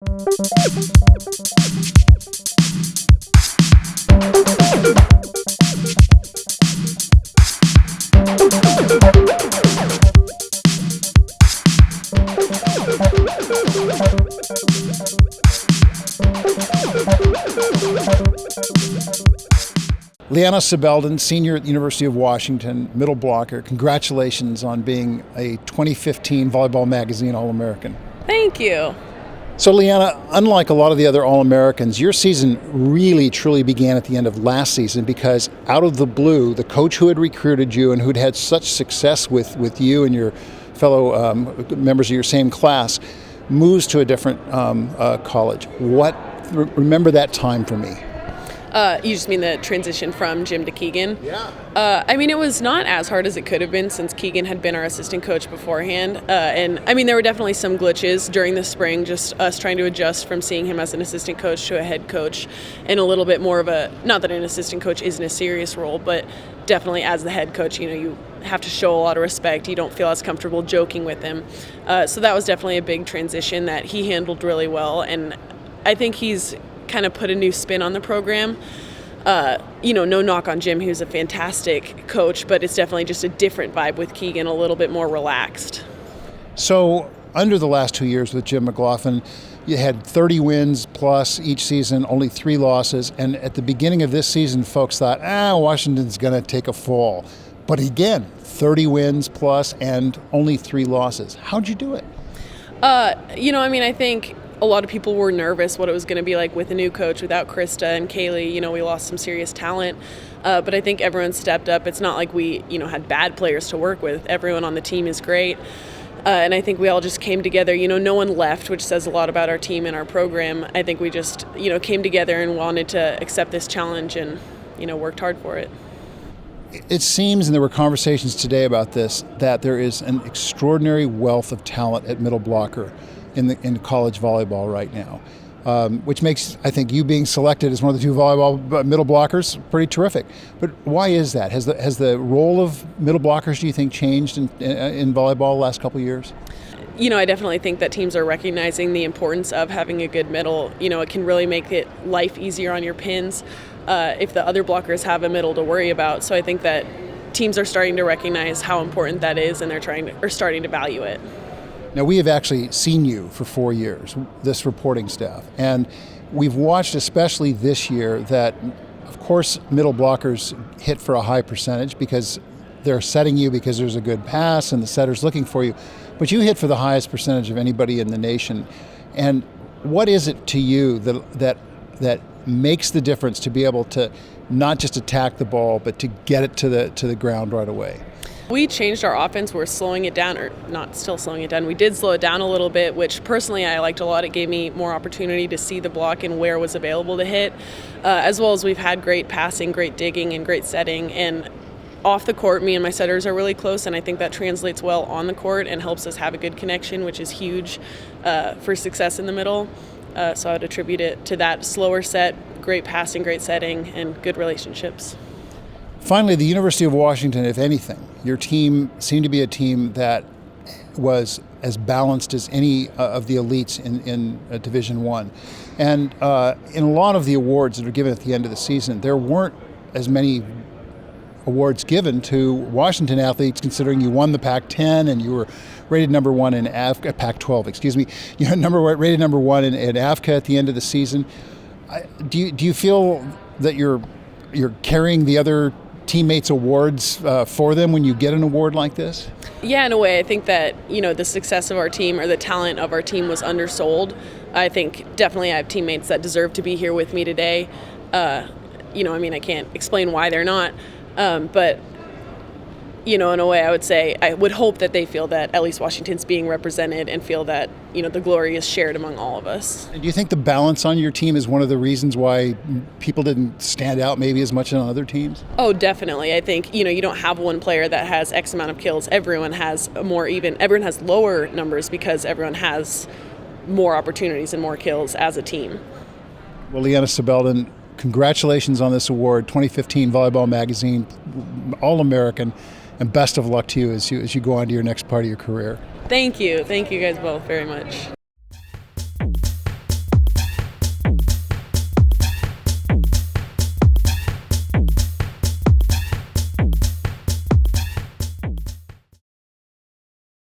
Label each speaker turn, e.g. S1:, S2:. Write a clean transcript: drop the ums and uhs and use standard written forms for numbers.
S1: Lianna Sybeldon, senior at the University of Washington, middle blocker. Congratulations on being a 2015 Volleyball Magazine All-American.
S2: Thank you.
S1: So Lianna, unlike a lot of the other All-Americans, your season really truly began at the end of last season because out of the blue, the coach who had recruited you and who'd had such success with you and your fellow members of your same class moves to a different college. Remember that time for me.
S2: You just mean the transition from Jim to Keegan?
S1: Yeah.
S2: I mean, it was not as hard as it could have been since Keegan had been our assistant coach beforehand. And I mean, there were definitely some glitches during the spring, just us trying to adjust from seeing him as an assistant coach to a head coach and a little bit more of a, not that an assistant coach isn't a serious role, but definitely as the head coach, you have to show a lot of respect. You don't feel as comfortable joking with him. So that was definitely a big transition that he handled really well. And I think he's kind of put a new spin on the program. No knock on Jim, he was a fantastic coach, but it's definitely just a different vibe with Keegan, a little bit more relaxed.
S1: So under the last 2 years with Jim McLaughlin, you had 30 wins plus each season, only 3 losses. And at the beginning of this season, folks thought, Washington's going to take a fall. But again, 30 wins plus and only 3 losses. How'd you do it?
S2: I think a lot of people were nervous what it was going to be like with a new coach without Krista and Kaylee. We lost some serious talent, but I think everyone stepped up. It's not like we, had bad players to work with. Everyone on the team is great, and I think we all just came together. No one left, which says a lot about our team and our program. I think we just, came together and wanted to accept this challenge and, worked hard for it.
S1: It seems, and there were conversations today about this, that there is an extraordinary wealth of talent at middle blocker in college volleyball right now, which makes, I think, you being selected as one of the 2 volleyball middle blockers pretty terrific. But why is that? Has the role of middle blockers, do you think, changed in volleyball the last couple of years?
S2: I definitely think that teams are recognizing the importance of having a good middle. It can really make life easier on your pins if the other blockers have a middle to worry about. So I think that teams are starting to recognize how important that is, and they're starting to value it.
S1: Now, we have actually seen you for 4 years, this reporting staff, and we've watched, especially this year, that, of course, middle blockers hit for a high percentage because they're setting you because there's a good pass and the setter's looking for you, but you hit for the highest percentage of anybody in the nation. And what is it to you that makes the difference to be able to not just attack the ball, but to get it to the ground right away?
S2: We changed our offense. We're slowing it down, or not still slowing it down. We did slow it down a little bit, which personally I liked a lot. It gave me more opportunity to see the block and where it was available to hit, as well as we've had great passing, great digging, and great setting. And off the court, me and my setters are really close, and I think that translates well on the court and helps us have a good connection, which is huge for success in the middle. So I would attribute it to that slower set, great passing, great setting, and good relationships.
S1: Finally, the University of Washington, if anything, your team seemed to be a team that was as balanced as any of the elites in Division I. And in a lot of the awards that are given at the end of the season, there weren't as many awards given to Washington athletes, considering you won the Pac-10 and you were rated number 1 in Pac-12, excuse me. You were rated number 1 in AFCA at the end of the season. Do you feel that you're carrying the other teammates' awards for them when you get an award like this?
S2: Yeah, in a way. I think that, the success of our team or the talent of our team was undersold. I think definitely I have teammates that deserve to be here with me today. I can't explain why they're not. But in a way, I would say I would hope that they feel that at least Washington's being represented and feel that, the glory is shared among all of us.
S1: And do you think the balance on your team is one of the reasons why people didn't stand out maybe as much on other teams?
S2: Oh, definitely. I think, you don't have one player that has X amount of kills. Everyone has everyone has lower numbers because everyone has more opportunities and more kills as a team.
S1: Well, Lianna Sybeldon, congratulations on this award, 2015 Volleyball Magazine All-American, and best of luck to you as you go on to your next part of your career.
S2: Thank you. Thank you guys both very much.